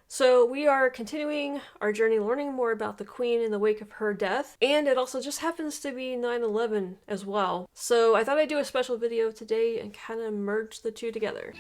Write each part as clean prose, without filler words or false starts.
So we are continuing our journey learning more about the Queen in the wake of her death, and it also just happens to be 9/11 as well. So I thought I'd do a special video today and kind of merge the two together.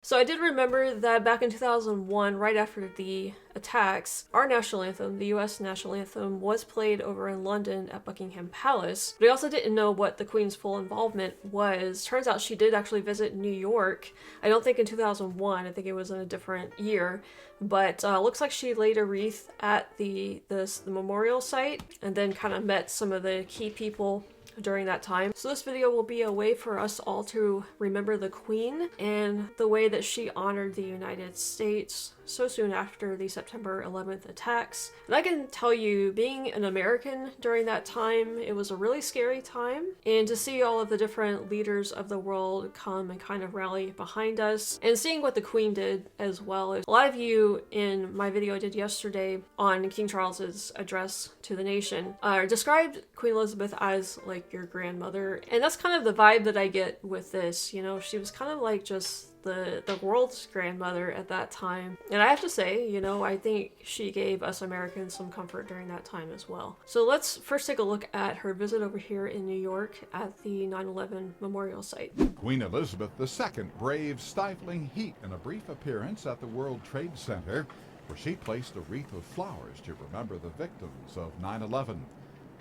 So I did remember that back in 2001, right after the attacks, our national anthem, the US national anthem, was played over in London at Buckingham Palace. But I also didn't know what the Queen's full involvement was. Turns out she did actually visit New York. I don't think in 2001, I think it was in a different year. But looks like she laid a wreath at the memorial site and then kind of met some of the key people during that time. So this video will be a way for us all to remember the Queen and the way that she honored the United States so soon after the September 11th attacks. And I can tell you, being an American during that time, it was a really scary time. And to see all of the different leaders of the world come and kind of rally behind us, and seeing what the Queen did as well. A lot of you in my video I did yesterday on King Charles's address to the nation described Queen Elizabeth as like your grandmother. And that's kind of the vibe that I get with this. You know, she was kind of like just the world's grandmother at that time. And I have to say, you know, I think she gave us Americans some comfort during that time as well. So let's first take a look at her visit over here in New York at the 9/11 memorial site. Queen Elizabeth II braved stifling heat in a brief appearance at the World Trade Center, where she placed a wreath of flowers to remember the victims of 9/11.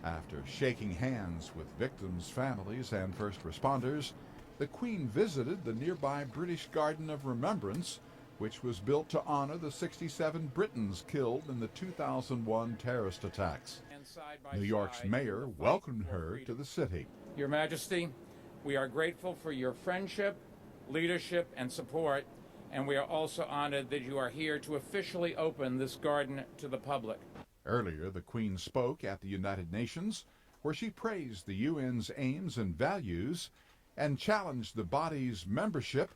After shaking hands with victims' families and first responders, the Queen visited the nearby British Garden of Remembrance, which was built to honor the 67 Britons killed in the 2001 terrorist attacks. New York's mayor welcomed her to the city. Your Majesty, we are grateful for your friendship, leadership, and support, and we are also honored that you are here to officially open this garden to the public. Earlier, the Queen spoke at the United Nations, where she praised the UN's aims and values and challenged the body's membership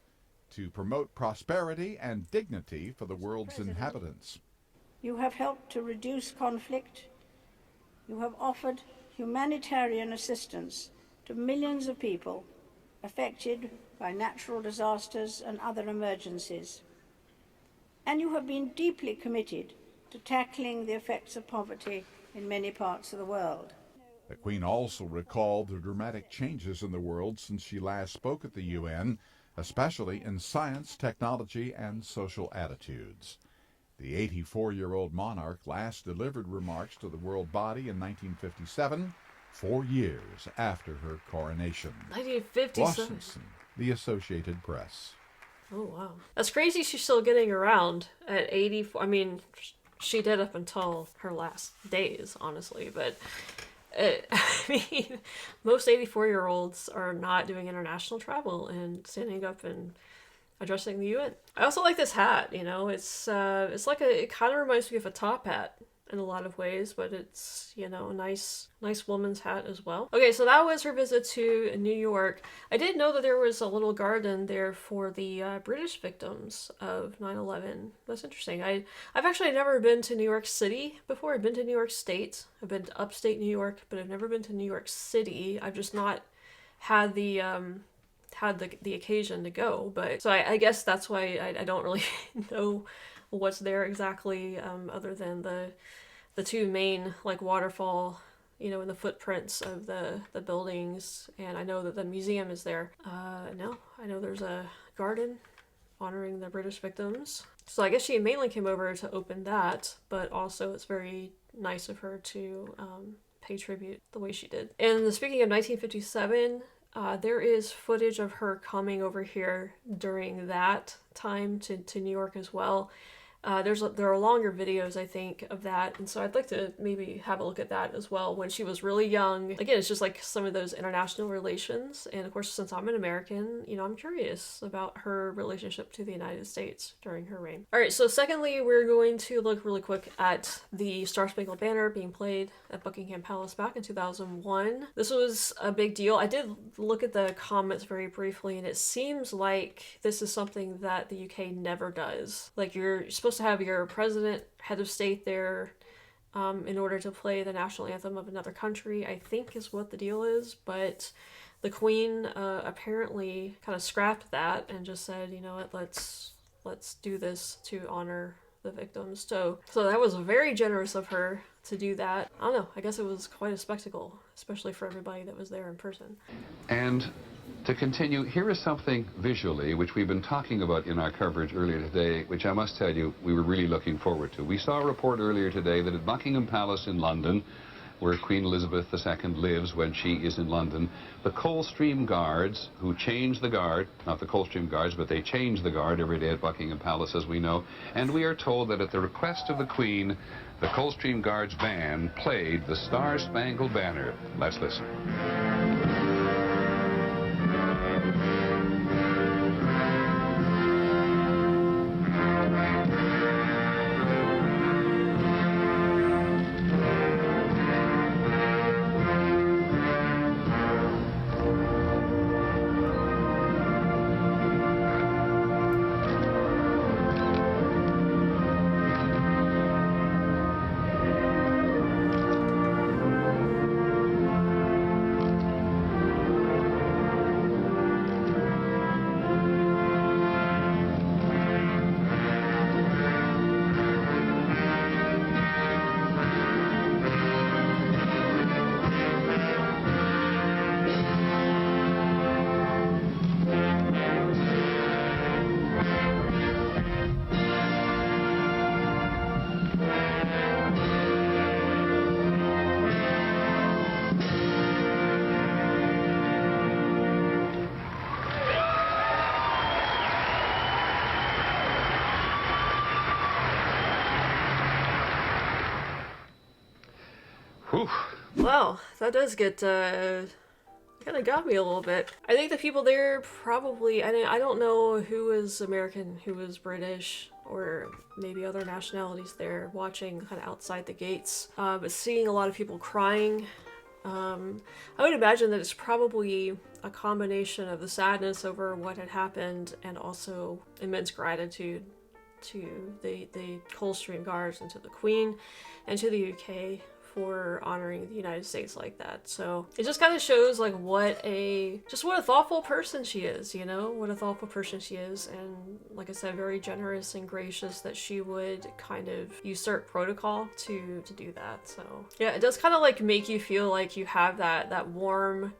to promote prosperity and dignity for the world's inhabitants. You have helped to reduce conflict. You have offered humanitarian assistance to millions of people affected by natural disasters and other emergencies. And you have been deeply committed to tackling the effects of poverty in many parts of the world. The Queen also recalled the dramatic changes in the world since she last spoke at the UN, especially in science, technology, and social attitudes. The 84-year-old monarch last delivered remarks to the world body in 1957, 4 years after her coronation. 1957? Washington, the Associated Press. Oh, wow. That's crazy she's still getting around at 84. I mean, she did up until her last days, honestly, but I mean, most 84-year-olds are not doing international travel and standing up and addressing the UN. I also like this hat, you know, it's like it kind of reminds me of a top hat in a lot of ways, but it's, you know, a nice woman's hat as well. Okay, so that was her visit to New York. I did know that there was a little garden there for the British victims of 9/11. That's interesting. I've actually never been to New York City before. I've been to New York State. I've been to upstate New York, but I've never been to New York City. I've just not had the occasion to go. But so I guess that's why I don't really know what's there exactly, other than the two main like waterfall, you know, in the footprints of the buildings, and I know that the museum is there. No, I know there's a garden honoring the British victims. So I guess she mainly came over to open that, but also it's very nice of her to pay tribute the way she did. And speaking of 1957, there is footage of her coming over here during that time to New York as well. There are longer videos, I think, of that, and so I'd like to maybe have a look at that as well when she was really young. Again, it's just like some of those international relations, and of course, since I'm an American, you know, I'm curious about her relationship to the United States during her reign. All right, so secondly, we're going to look really quick at the Star Spangled Banner being played at Buckingham Palace back in 2001. This was a big deal. I did look at the comments very briefly, and it seems like this is something that the UK never does. Like, you're supposed supposed to have your president, head of state there in order to play the national anthem of another country, I think is what the deal is. But the Queen apparently kind of scrapped that and just said, you know what, let's do this to honor the victims. So that was very generous of her to do that. I don't know, I guess it was quite a spectacle, especially for everybody that was there in person. And to continue, here is something visually which we've been talking about in our coverage earlier today, which I must tell you we were really looking forward to. We saw a report earlier today that at Buckingham Palace in London, where Queen Elizabeth II lives when she is in London, the Coldstream Guards, who change the guard, not the Coldstream Guards, but they change the guard every day at Buckingham Palace, as we know, and we are told that at the request of the Queen, the Coldstream Guards band played the Star-Spangled Banner. Let's listen. Whew. Wow, that does get kind of got me a little bit. I think the people there probably, I don't know who is American, who is British, or maybe other nationalities there watching kind of outside the gates, but seeing a lot of people crying. I would imagine that it's probably a combination of the sadness over what had happened and also immense gratitude to the Coldstream Guards and to the Queen and to the UK for honoring the United States like that. So it just kind of shows like what a thoughtful person she is, you know, what a thoughtful person she is. And like I said, very generous and gracious that she would kind of usurp protocol to do that. So yeah, it does kind of like make you feel like you have that warm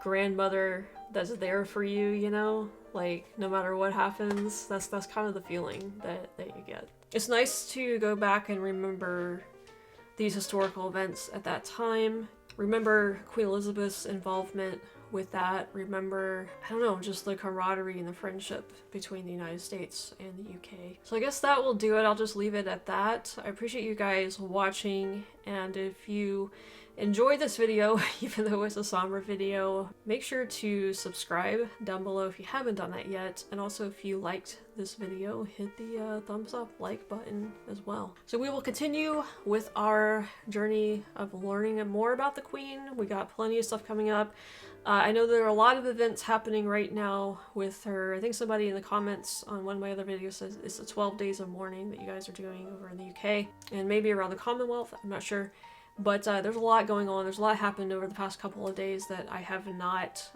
grandmother that's there for you, you know, like no matter what happens, that's kind of the feeling that you get. It's nice to go back and remember these historical events at that time. Remember Queen Elizabeth's involvement with that. Remember, I don't know, just the camaraderie and the friendship between the United States and the UK. So I guess that will do it. I'll just leave it at that. I appreciate you guys watching, and if you enjoyed this video, even though it's a somber video, make sure to subscribe down below if you haven't done that yet, and also if you liked this video, hit the thumbs up like button as well. So we will continue with our journey of learning more about the Queen. We got plenty of stuff coming up. I know there are a lot of events happening right now with her. I think somebody in the comments on one of my other videos says it's the 12 days of mourning that you guys are doing over in the UK, and maybe around the Commonwealth, I'm not sure. But there's a lot going on. There's a lot happened over the past couple of days that I have not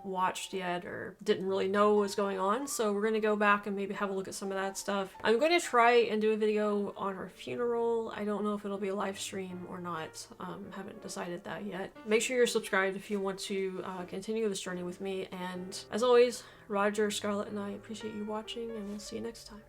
watched yet or didn't really know was going on. So we're going to go back and maybe have a look at some of that stuff. I'm going to try and do a video on her funeral. I don't know if it'll be a live stream or not. Haven't decided that yet. Make sure you're subscribed if you want to continue this journey with me. And as always, Roger, Scarlett, and I appreciate you watching, and we'll see you next time.